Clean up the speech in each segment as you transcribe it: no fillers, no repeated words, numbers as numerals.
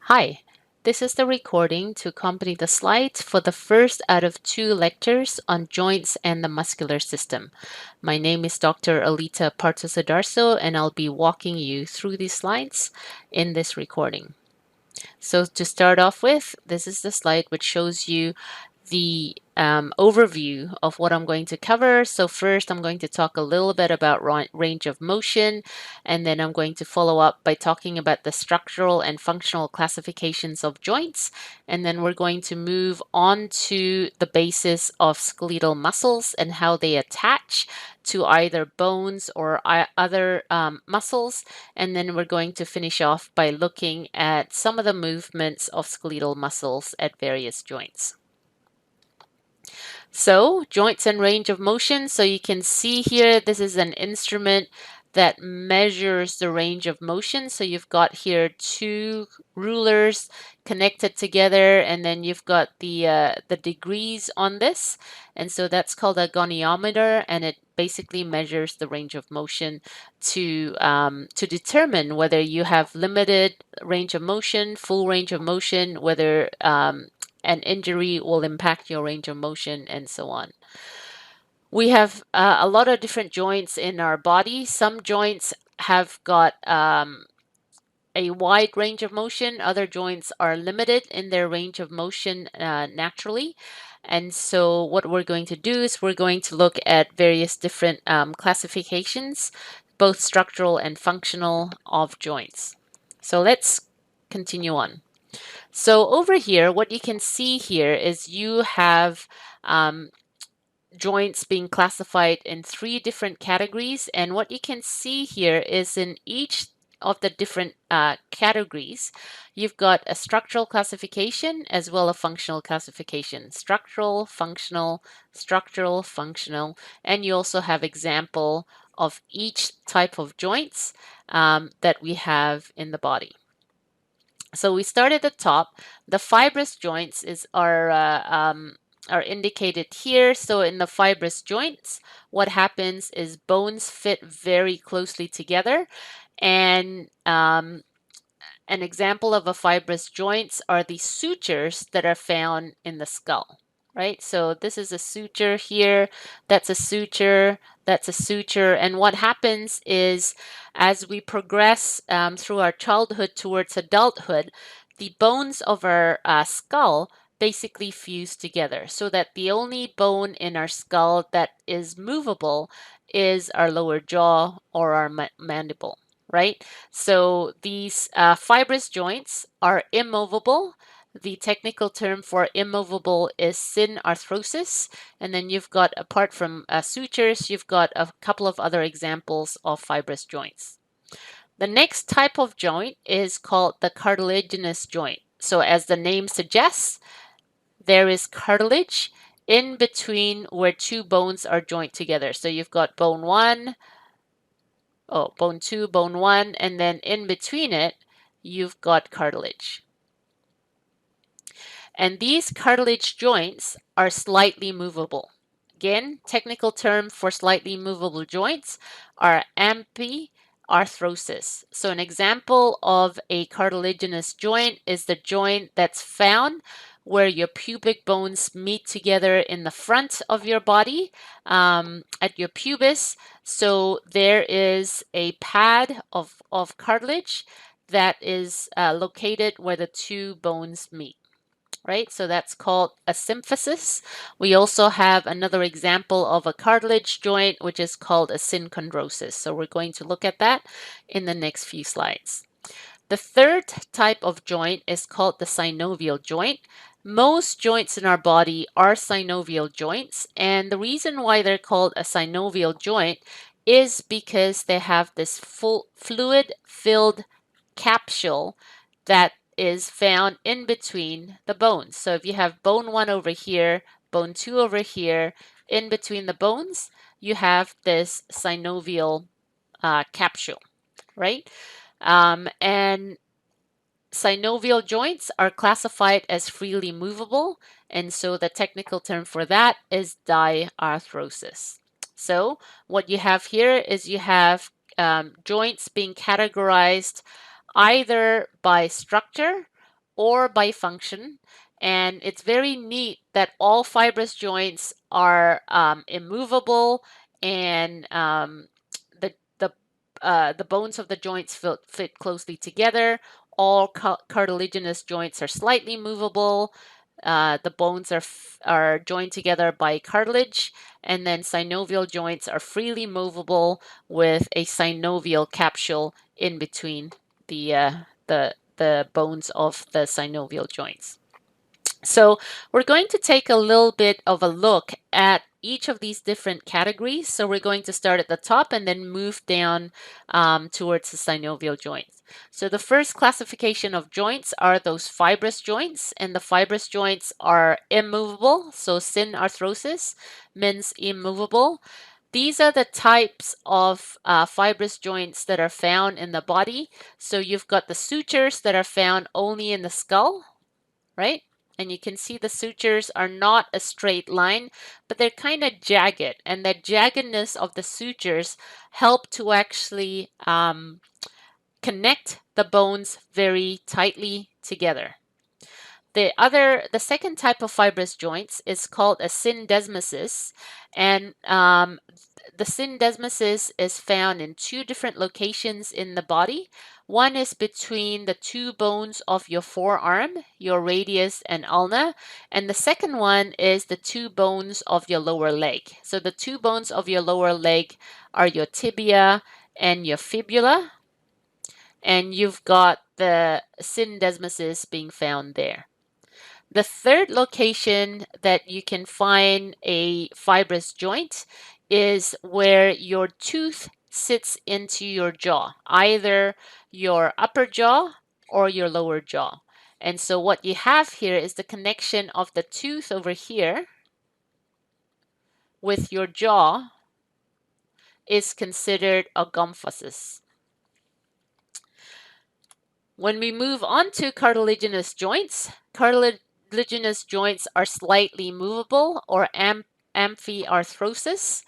Hi, this is the recording to accompany the slides for the first out of 2 lectures on joints and the muscular system. My name is Dr. Alita Partosadarso, and I'll be walking you through these slides in this recording. So to start off with, this is the slide which shows you the overview of what I'm going to cover. So first, I'm going to talk a little bit about range of motion, and then I'm going to follow up by talking about the structural and functional classifications of joints, and then we're going to move on to the basis of skeletal muscles and how they attach to either bones or other muscles, and then we're going to finish off by looking at some of the movements of skeletal muscles at various joints. So joints and range of motion. So you can see here, this is an instrument that measures the range of motion. So you've got here 2 rulers connected together, and then you've got the degrees on this. And so that's called a goniometer, and it basically measures the range of motion to determine whether you have limited range of motion, full range of motion, whether an injury will impact your range of motion, and so on. We have a lot of different joints in our body. Some joints have got a wide range of motion. Other joints are limited in their range of motion naturally. And so what we're going to do is we're going to look at various different classifications, both structural and functional, of joints. So let's continue on. So over here, what you can see here is you have joints being classified in 3 different categories. And what you can see here is in each of the different categories, you've got a structural classification as well as a functional classification. Structural, functional, and you also have example of each type of joints that we have in the body. So we start at the top. The fibrous joints are indicated here. So in the fibrous joints, what happens is bones fit very closely together. And an example of a fibrous joints are the sutures that are found in the skull, right? So this is a suture here, that's a suture, that's a suture. And what happens is as we progress through our childhood towards adulthood, the bones of our skull basically fuse together so that the only bone in our skull that is movable is our lower jaw or our mandible, right? So these fibrous joints are immovable. The technical term for immovable is synarthroses. And then you've got, apart from sutures, you've got a couple of other examples of fibrous joints. The next type of joint is called the cartilaginous joint. So as the name suggests, there is cartilage in between where 2 bones are joined together. So you've got bone 1, bone 2, bone 1, and then in between it, you've got cartilage. And these cartilage joints are slightly movable. Again, technical term for slightly movable joints are amphiarthrosis. So an example of a cartilaginous joint is the joint that's found where your pubic bones meet together in the front of your body at your pubis. So there is a pad of cartilage that is located where the 2 bones meet, right? So that's called a symphysis. We also have another example of a cartilage joint, which is called a synchondrosis. So we're going to look at that in the next few slides. The third type of joint is called the synovial joint. Most joints in our body are synovial joints, and the reason why they're called a synovial joint is because they have this full fluid-filled capsule that is found in between the bones. So if you have bone 1 over here, bone 2 over here, in between the bones, you have this synovial capsule, right? And synovial joints are classified as freely movable, and so the technical term for that is diarthrosis. So what you have here is you have joints being categorized either by structure or by function. And it's very neat that all fibrous joints are immovable, and the the the bones of the joints fit closely together. All cartilaginous joints are slightly movable. The bones are joined together by cartilage, and then synovial joints are freely movable with a synovial capsule in between the bones of the synovial joints. So we're going to take a little bit of a look at each of these different categories. So we're going to start at the top and then move down towards the synovial joints. So the first classification of joints are those fibrous joints, and the fibrous joints are immovable. So synarthroses means immovable. These are the types of fibrous joints that are found in the body. So you've got the sutures that are found only in the skull, right? And you can see the sutures are not a straight line, but they're kind of jagged. And the jaggedness of the sutures help to actually connect the bones very tightly together. The second type of fibrous joints is called a syndesmosis, and the syndesmosis is found in two different locations in the body. One is between the two bones of your forearm, your radius and ulna, and the second one is the two bones of your lower leg. So the two bones of your lower leg are your tibia and your fibula, and you've got the syndesmosis being found there. The third location that you can find a fibrous joint is where your tooth sits into your jaw, either your upper jaw or your lower jaw. And so what you have here is the connection of the tooth over here with your jaw is considered a gomphosis. When we move on to cartilaginous joints are slightly movable, or amphiarthrosis.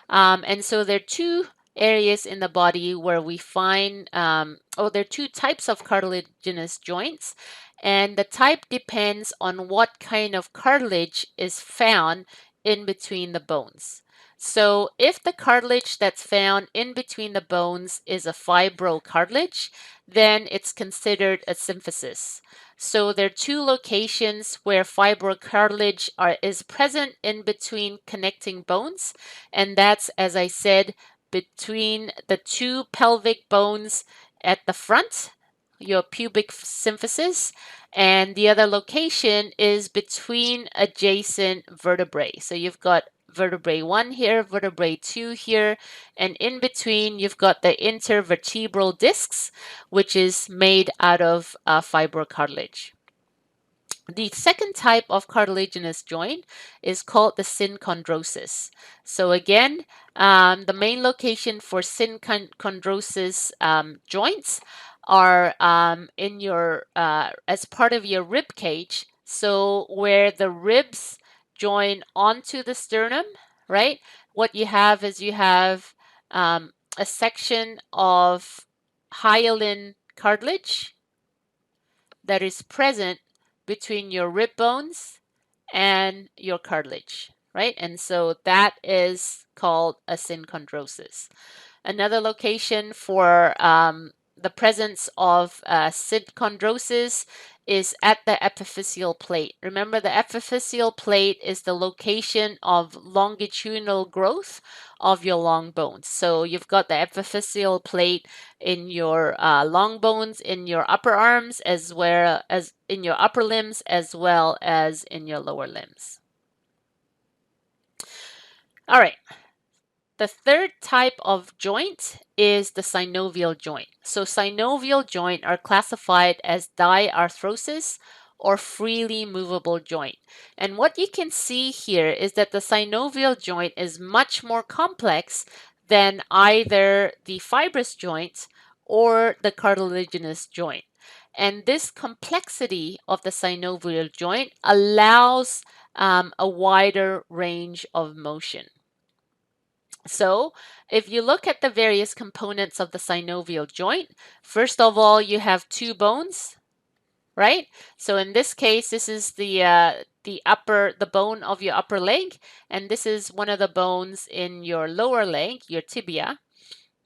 And so there are two areas in the body where we find, there are two types of cartilaginous joints, and the type depends on what kind of cartilage is found in between the bones. So if the cartilage that's found in between the bones is a fibrocartilage, then it's considered a symphysis. So there are two locations where fibrocartilage is present in between connecting bones, and that's, as I said, between the two pelvic bones at the front, your pubic symphysis, and the other location is between adjacent vertebrae. So you've got vertebrae 1 here, vertebrae 2 here, and in between you've got the intervertebral discs, which is made out of fibrocartilage. The second type of cartilaginous joint is called the synchondrosis. So again, the main location for synchondrosis joints are in your as part of your rib cage. So where the ribs join onto the sternum, right? What you have is you have a section of hyaline cartilage that is present between your rib bones and your cartilage, right? And so that is called a synchondrosis. Another location for the presence of synchondrosis is at the epiphyseal plate. Remember, the epiphyseal plate is the location of longitudinal growth of your long bones. So you've got the epiphyseal plate in your long bones, in your upper arms, as well as in your upper limbs, as well as in your lower limbs. All right. The third type of joint is the synovial joint. So synovial joint are classified as diarthroses or freely movable joint. And what you can see here is that the synovial joint is much more complex than either the fibrous joint or the cartilaginous joint. And this complexity of the synovial joint allows a wider range of motion. So if you look at the various components of the synovial joint, first of all, you have two bones, right? So in this case, this is the bone of your upper leg, and this is one of the bones in your lower leg, your tibia.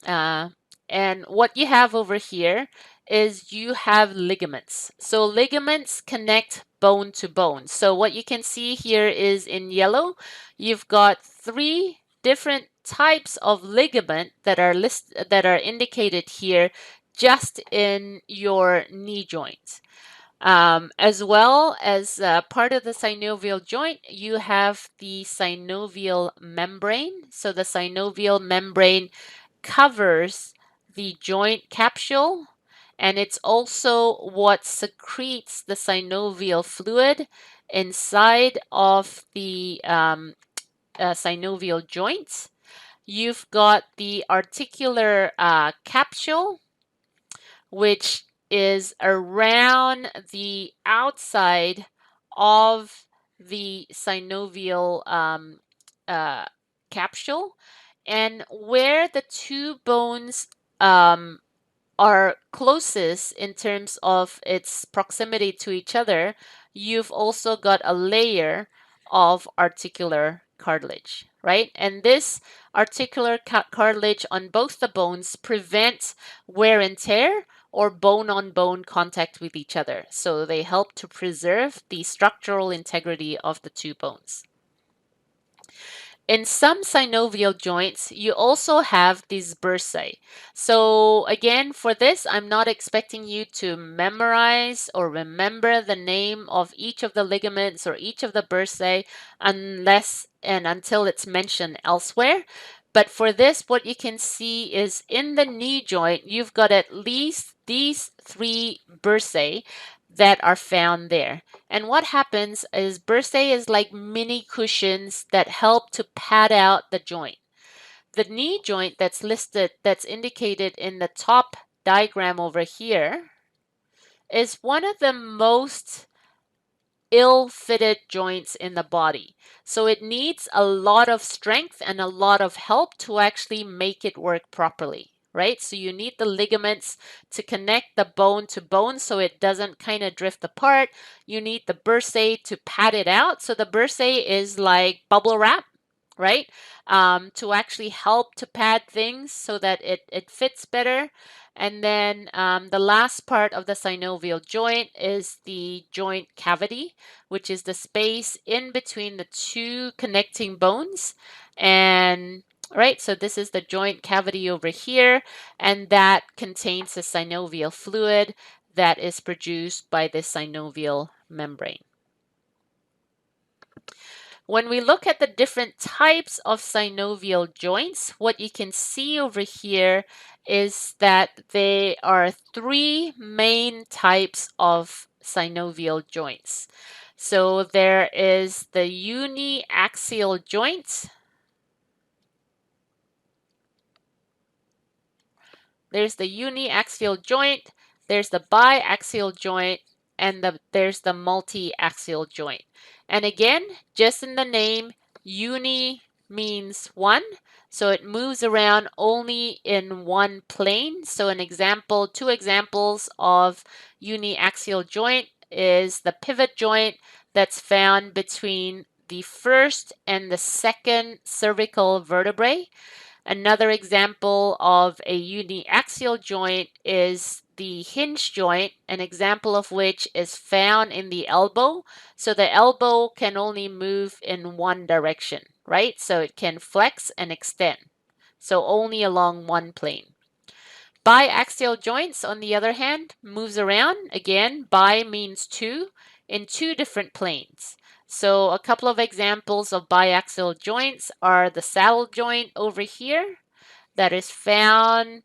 And what you have over here is you have ligaments. So ligaments connect bone to bone. So what you can see here is in yellow, you've got 3 different types of ligament that are indicated here just in your knee joint. As well as part of the synovial joint, you have the synovial membrane. So the synovial membrane covers the joint capsule, and it's also what secretes the synovial fluid inside of the synovial joint. You've got the articular capsule, which is around the outside of the synovial uh, capsule, and where the 2 bones are closest in terms of its proximity to each other, you've also got a layer of articular cartilage, right? And this articular cartilage on both the bones prevents wear and tear or bone-on-bone contact with each other. So they help to preserve the structural integrity of the 2 bones. In some synovial joints, you also have these bursae. So again, for this, I'm not expecting you to memorize or remember the name of each of the ligaments or each of the bursae unless and until it's mentioned elsewhere. But for this, what you can see is in the knee joint, you've got at least these 3 bursae that are found there. And what happens is bursae is like mini cushions that help to pad out the joint. The knee joint that's indicated in the top diagram over here, is one of the most ill-fitted joints in the body. So it needs a lot of strength and a lot of help to actually make it work properly, right? So you need the ligaments to connect the bone to bone so it doesn't kind of drift apart. You need the bursae to pad it out. So the bursae is like bubble wrap, right? To actually help to pad things so that it fits better. And then the last part of the synovial joint is the joint cavity, which is the space in between the 2 connecting bones. And right, so this is the joint cavity over here, and that contains the synovial fluid that is produced by the synovial membrane. When we look at the different types of synovial joints, what you can see over here is that there are 3 main types of synovial joints. So there is the uniaxial joint. There's the uniaxial joint, there's the biaxial joint, and there's the multi-axial joint. And again, just in the name, uni means 1, so it moves around only in one plane. So 2 examples of uniaxial joint is the pivot joint that's found between the first and the second cervical vertebrae. Another example of a uniaxial joint is the hinge joint, an example of which is found in the elbow. So the elbow can only move in one direction, right? So it can flex and extend. So only along one plane. Biaxial joints, on the other hand, moves around. Again, bi means 2, in 2 different planes. So a couple of examples of biaxial joints are the saddle joint over here that is found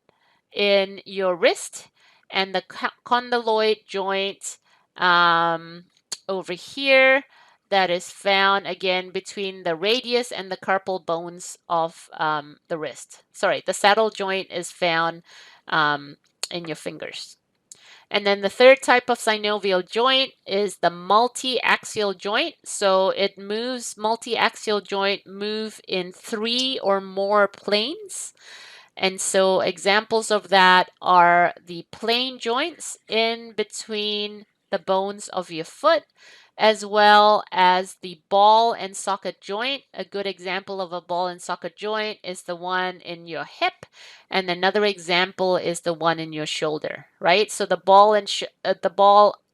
in your wrist, and the condyloid joint over here that is found again between the radius and the carpal bones of the wrist. Sorry, the saddle joint is found in your fingers. And then the third type of synovial joint is the multi-axial joint. So it moves, multi-axial joint move in 3 or more planes. And so examples of that are the plane joints in between the bones of your foot, as well as the ball and socket joint. A good example of a ball and socket joint is the one in your hip, and another example is the one in your shoulder, right? So the ball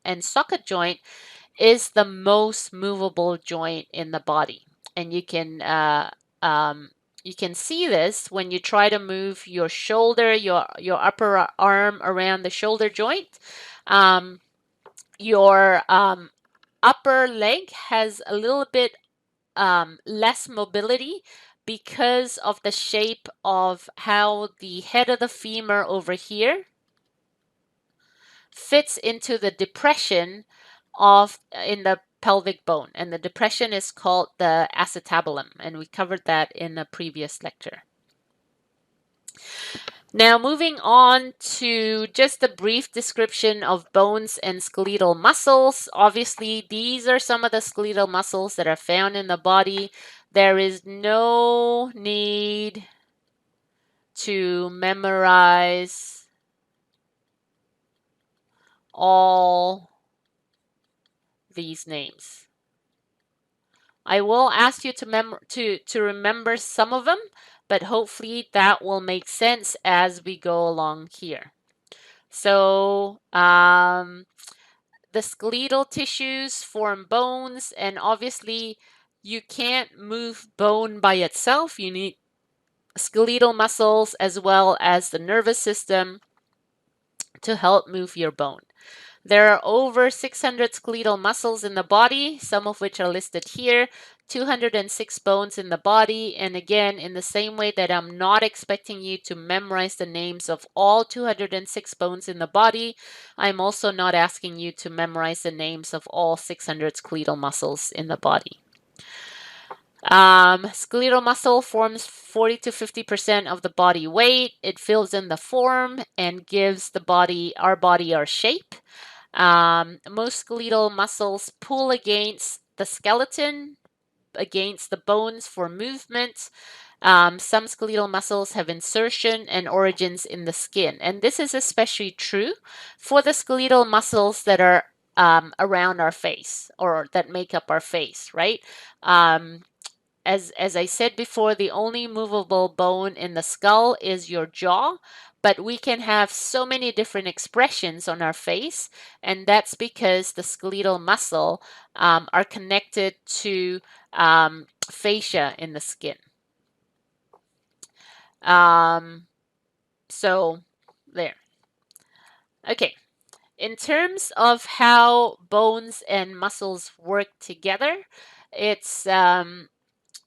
and socket joint is the most movable joint in the body, and um, you can see this when you try to move your shoulder, your upper arm around the shoulder joint. Your upper leg has a little bit less mobility because of the shape of how the head of the femur over here fits into the depression of in the pelvic bone, and the depression is called the acetabulum, and we covered that in a previous lecture. Now moving on to just a brief description of bones and skeletal muscles. Obviously, these are some of the skeletal muscles that are found in the body. There is no need to memorize all these names. I will ask you to remember some of them, but hopefully that will make sense as we go along here. So the skeletal tissues form bones, and obviously you can't move bone by itself. You need skeletal muscles as well as the nervous system to help move your bone. There are over 600 skeletal muscles in the body, some of which are listed here, 206 bones in the body, and again, in the same way that I'm not expecting you to memorize the names of all 206 bones in the body, I'm also not asking you to memorize the names of all 600 skeletal muscles in the body. Skeletal muscle forms 40 to 50% of the body weight. It fills in the form and gives our body our shape. Most skeletal muscles pull against the skeleton, against the bones for movement. Some skeletal muscles have insertion and origins in the skin. And this is especially true for the skeletal muscles that are around our face or that make up our face, right? As I said before, the only movable bone in the skull is your jaw, but we can have so many different expressions on our face, and that's because the skeletal muscle are connected to fascia in the skin. So there. Okay. In terms of how bones and muscles work together, it's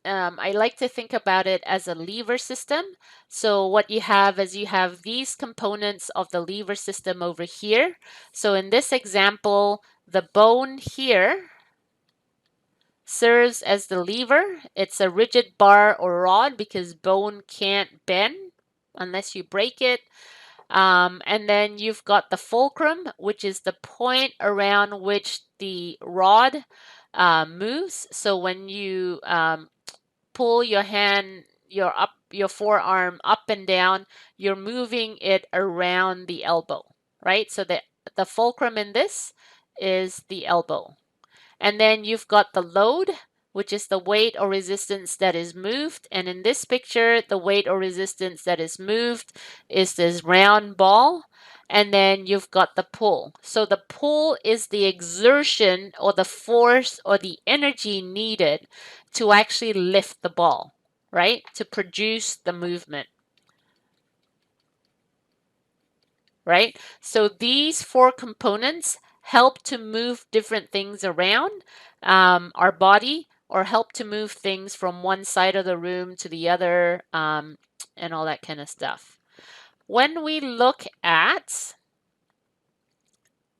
I like to think about it as a lever system. So what you have is you have these components of the lever system over here. So in this example, the bone here serves as the lever. It's a rigid bar or rod because bone can't bend unless you break it. And then you've got the fulcrum, which is the point around which the rod moves. So when you pull your forearm up and down, you're moving it around the elbow, right? So the fulcrum in this is the elbow. And then you've got the load, which is the weight or resistance that is moved. And in this picture, the weight or resistance that is moved is this round ball. And then you've got the pull. So the pull is the exertion or the force or the energy needed to actually lift the ball, right? To produce the movement. Right? So these four components help to move different things around our body, or help to move things from one side of the room to the other, and all that kind of stuff. When we look at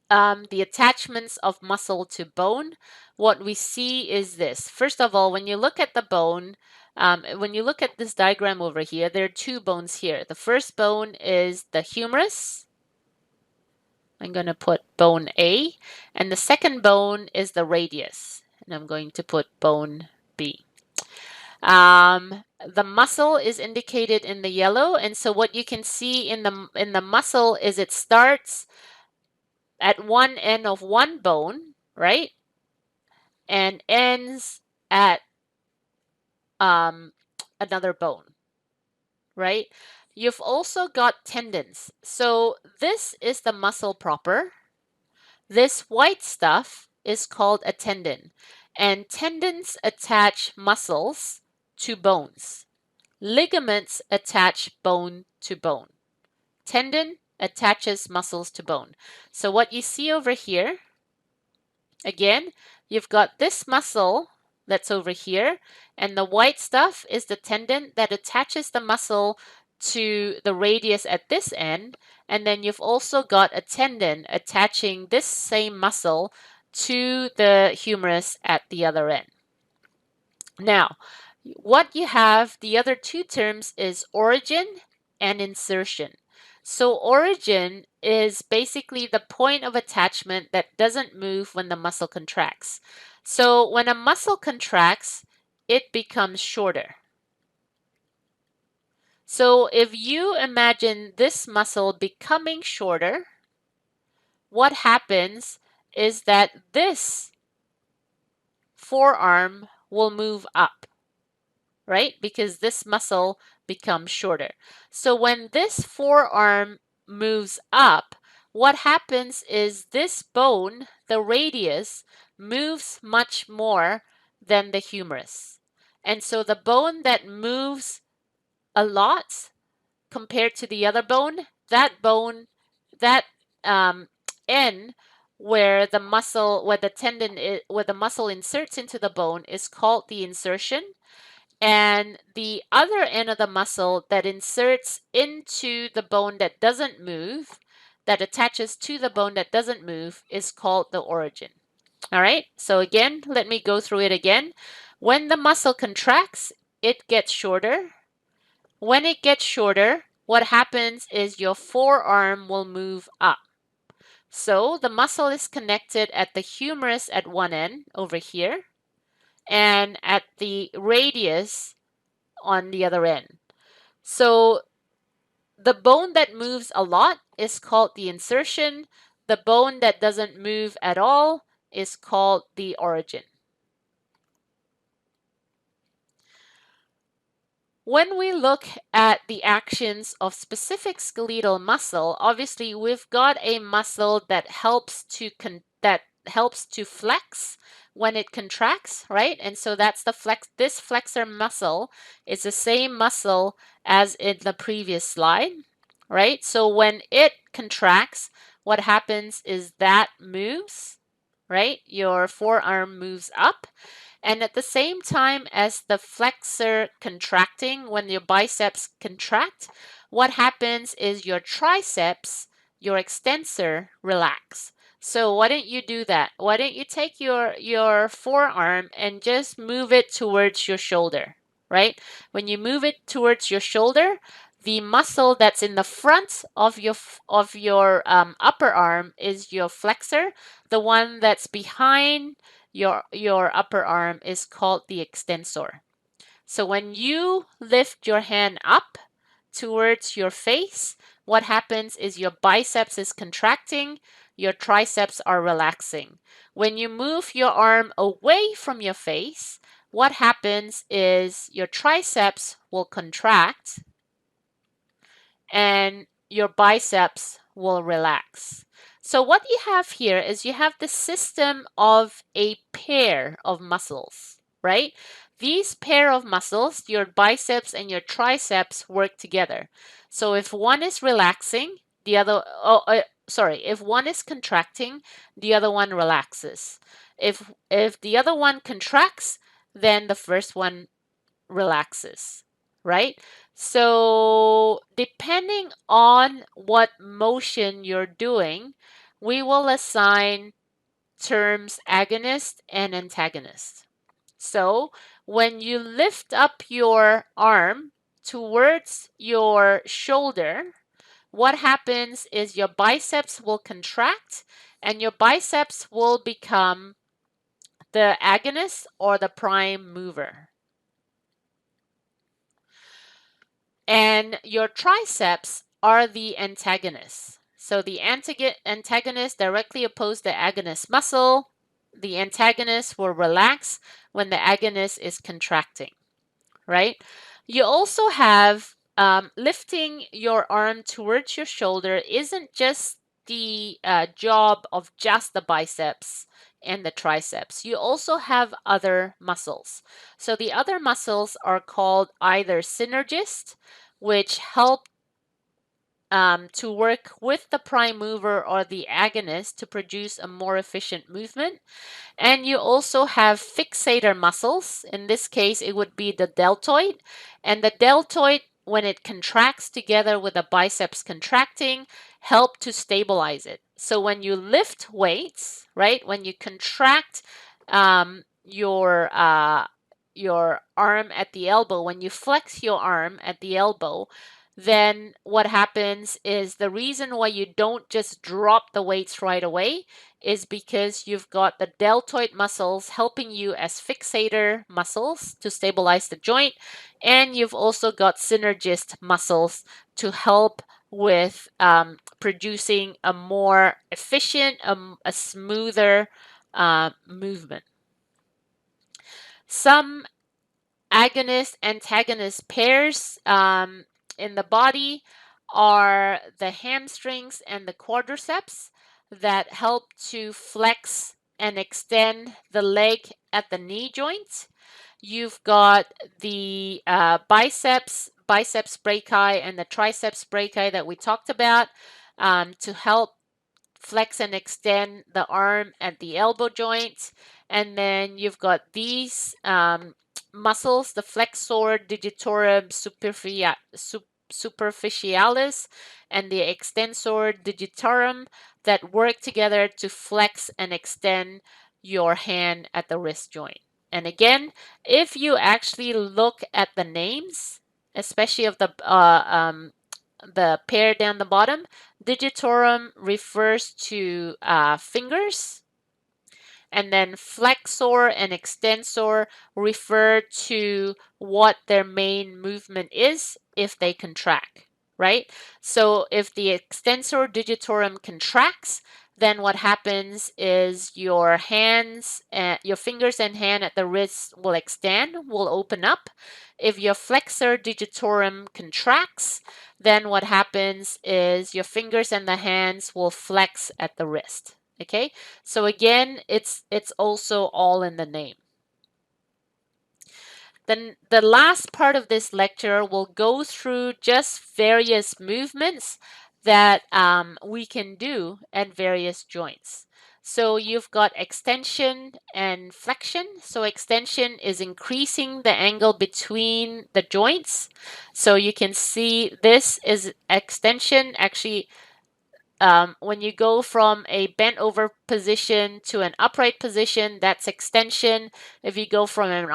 the attachments of muscle to bone, what we see is this. First of all, when you look at the bone, when you look at this diagram over here, there are two bones here. The first bone is the humerus. I'm going to put bone A, and the second bone is the radius, and I'm going to put bone B. The muscle is indicated in the yellow, and so what you can see in the muscle is it starts at one end of one bone, right? And ends at another bone, right? You've also got tendons. So this is the muscle proper. This white stuff is called a tendon, and tendons attach muscles to bones. Ligaments attach bone to bone. Tendon attaches muscles to bone. So what you see over here, again, you've got this muscle that's over here, and the white stuff is the tendon that attaches the muscle to the radius at this end, and then you've also got a tendon attaching this same muscle to the humerus at the other end. Now, what you have, the other two terms is origin and insertion. So origin is basically the point of attachment that doesn't move when the muscle contracts. So when a muscle contracts, it becomes shorter. So if you imagine this muscle becoming shorter, what happens is that this forearm will move up, right? Because this muscle becomes shorter. So when this forearm moves up, what happens is this bone, the radius, moves much more than the humerus. And so the bone that moves a lot compared to the other bone, that end where the muscle, where the tendon is, where the muscle inserts into the bone is called the insertion. And the other end of the muscle that inserts into the bone that doesn't move, that attaches to the bone that doesn't move, is called the origin. All right, so again, let me go through it again. When the muscle contracts, it gets shorter. When it gets shorter, what happens is your forearm will move up. So the muscle is connected at the humerus at one end over here and at the radius on the other end. So the bone that moves a lot is called the insertion. The bone that doesn't move at all is called the origin. When we look at the actions of specific skeletal muscle, obviously we've got a muscle that helps to flex when it contracts, right? And so that's the flex. This flexor muscle is the same muscle as in the previous slide, right? So when it contracts, what happens is that moves, right? Your forearm moves up. And at the same time as the flexor contracting, when your biceps contract, what happens is your triceps, your extensor, relax. So why don't you do that? Why don't you take your forearm and just move it towards your shoulder, right? When you move it towards your shoulder, the muscle that's in the front of your upper arm is your flexor. The one that's behind your upper arm is called the extensor. So when you lift your hand up towards your face, what happens is your biceps is contracting, your triceps are relaxing. When you move your arm away from your face, what happens is your triceps will contract and your biceps will relax. So what you have here is you have the system of a pair of muscles, right? These pair of muscles, your biceps and your triceps, work together. So if one is relaxing, the other, if one is contracting, the other one relaxes. If the other one contracts, then the first one relaxes, right? So depending on what motion you're doing, we will assign terms agonist and antagonist. So when you lift up your arm towards your shoulder, what happens is your biceps will contract and your biceps will become the agonist or the prime mover. And your triceps are the antagonists. So the antagonist directly oppose the agonist muscle. The antagonist will relax when the agonist is contracting, right? You also have lifting your arm towards your shoulder isn't just the job of just the biceps and the triceps. You also have other muscles. So the other muscles are called either synergist, which help to work with the prime mover or the agonist to produce a more efficient movement. And you also have fixator muscles. In this case, it would be the deltoid. And the deltoid, when it contracts together with the biceps contracting, help to stabilize it. So when you lift weights, right, when you contract your arm at the elbow, when you flex your arm at the elbow, then what happens is the reason why you don't just drop the weights right away is because you've got the deltoid muscles helping you as fixator muscles to stabilize the joint, and you've also got synergist muscles to help with producing a more efficient, a smoother movement. Some agonist antagonist pairs in the body are the hamstrings and the quadriceps that help to flex and extend the leg at the knee joint. You've got the biceps brachii and the triceps brachii that we talked about to help flex and extend the arm at the elbow joint. And then you've got these muscles, the flexor digitorum superficialis and the extensor digitorum, that work together to flex and extend your hand at the wrist joint. And again, if you actually look at the names, especially of the pair down the bottom, digitorum refers to fingers, and then flexor and extensor refer to what their main movement is if they contract, right? So if the extensor digitorum contracts, then what happens is your hands, your fingers and hand at the wrist will extend, will open up. If your flexor digitorum contracts, then what happens is your fingers and the hands will flex at the wrist. Okay, so again, it's also all in the name. Then the last part of this lecture will go through just various movements that we can do at various joints. So you've got extension and flexion. So extension is increasing the angle between the joints. So you can see this is extension. Actually, when you go from a bent over position to an upright position, that's extension. If you go from an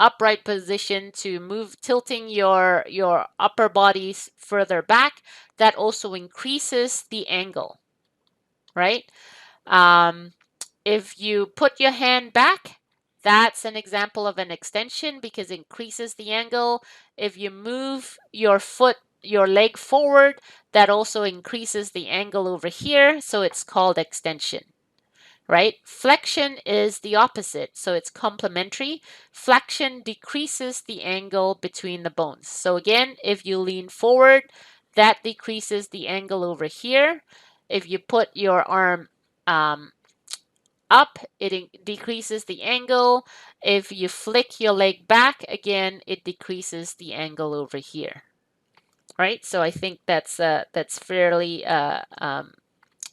upright position to tilting your upper body further back, that also increases the angle, right? If you put your hand back, that's an example of an extension because it increases the angle. If you move your leg forward, that also increases the angle over here, so it's called extension, right? Flexion is the opposite, so it's complementary. Flexion decreases the angle between the bones. So again, if you lean forward, that decreases the angle over here. If you put your arm up, it decreases the angle. If you flick your leg back, again, it decreases the angle over here, right? So I think that's fairly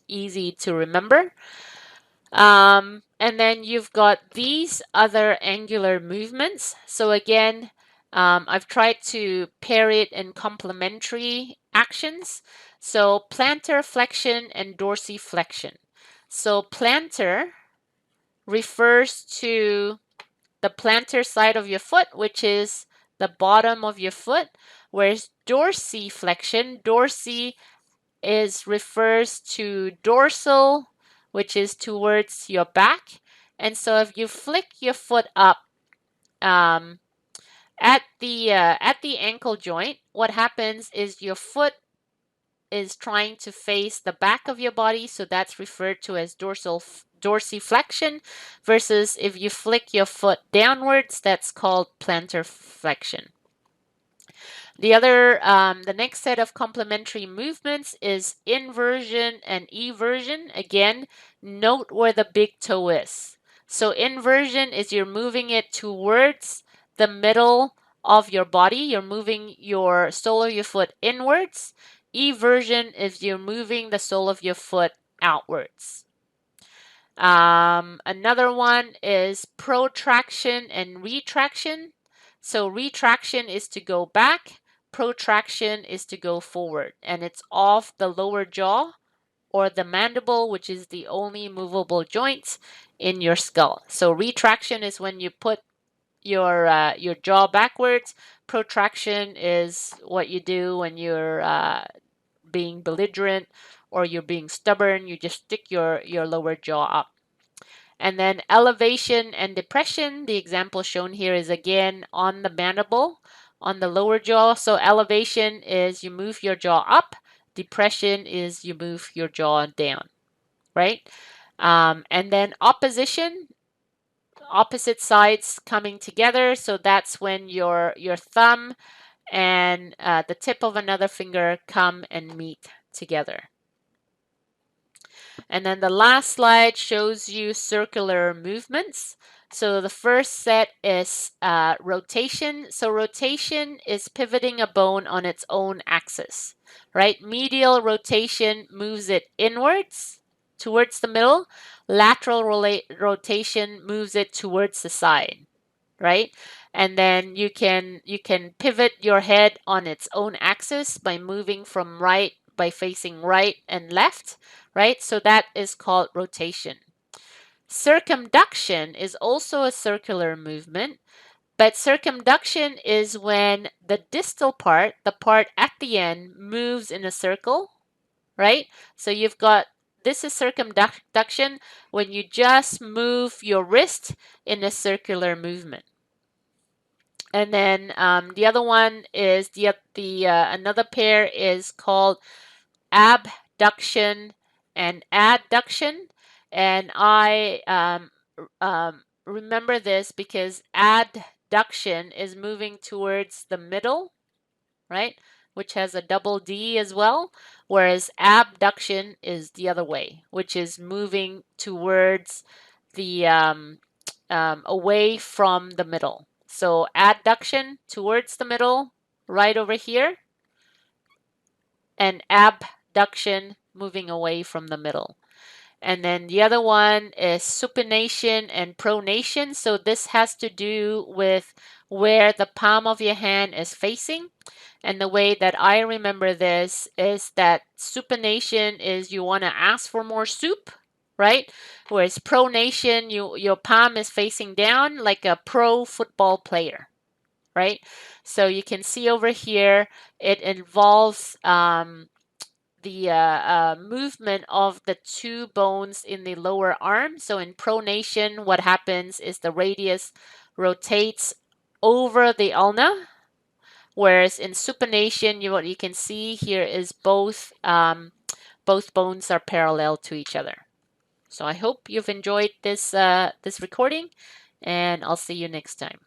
easy to remember. And then you've got these other angular movements. So again, I've tried to pair it in complementary actions. So plantar flexion and dorsiflexion. So plantar refers to the plantar side of your foot, which is the bottom of your foot, whereas dorsiflexion, refers to dorsal, which is towards your back. And so if you flick your foot up at the ankle joint, what happens is your foot is trying to face the back of your body, so that's referred to as dorsiflexion, versus if you flick your foot downwards, that's called plantar flexion. The next set of complementary movements is inversion and eversion. Again, note where the big toe is. So inversion is you're moving it towards the middle of your body. You're moving your sole of your foot inwards. Eversion is you're moving the sole of your foot outwards. Another one is protraction and retraction. So retraction is to go back, protraction is to go forward, and it's off the lower jaw or the mandible, which is the only movable joint in your skull. So retraction is when you put your jaw backwards. Protraction is what you do when you're being belligerent or you're being stubborn. You just stick your lower jaw up. And then elevation and depression, the example shown here is again on the mandible, on the lower jaw. So elevation is you move your jaw up. Depression is you move your jaw down, right? And then opposition, opposite sides coming together. So that's when your thumb and the tip of another finger come and meet together. And then the last slide shows you circular movements. So the first set is rotation. So rotation is pivoting a bone on its own axis, right? Medial rotation moves it inwards towards the middle. Lateral rotation moves it towards the side, right? And then you can pivot your head on its own axis by moving from right, by facing right and left, right? So that is called rotation. Circumduction is also a circular movement, but circumduction is when the distal part, the part at the end, moves in a circle, right? So you've got, this is circumduction when you just move your wrist in a circular movement. And then the other one is another pair is called abduction and adduction. And I remember this because adduction is moving towards the middle, right? Which has a double D as well, whereas abduction is the other way, which is moving towards the away from the middle. So adduction towards the middle, right over here, and abduction moving away from the middle. And then the other one is supination and pronation. So this has to do with where the palm of your hand is facing. And the way that I remember this is that supination is you want to ask for more soup, right? Whereas pronation, your palm is facing down like a pro football player, right? So you can see over here, it involves the movement of the two bones in the lower arm. So in pronation, what happens is the radius rotates over the ulna, whereas in supination, what you can see here is both bones are parallel to each other. So I hope you've enjoyed this recording, and I'll see you next time.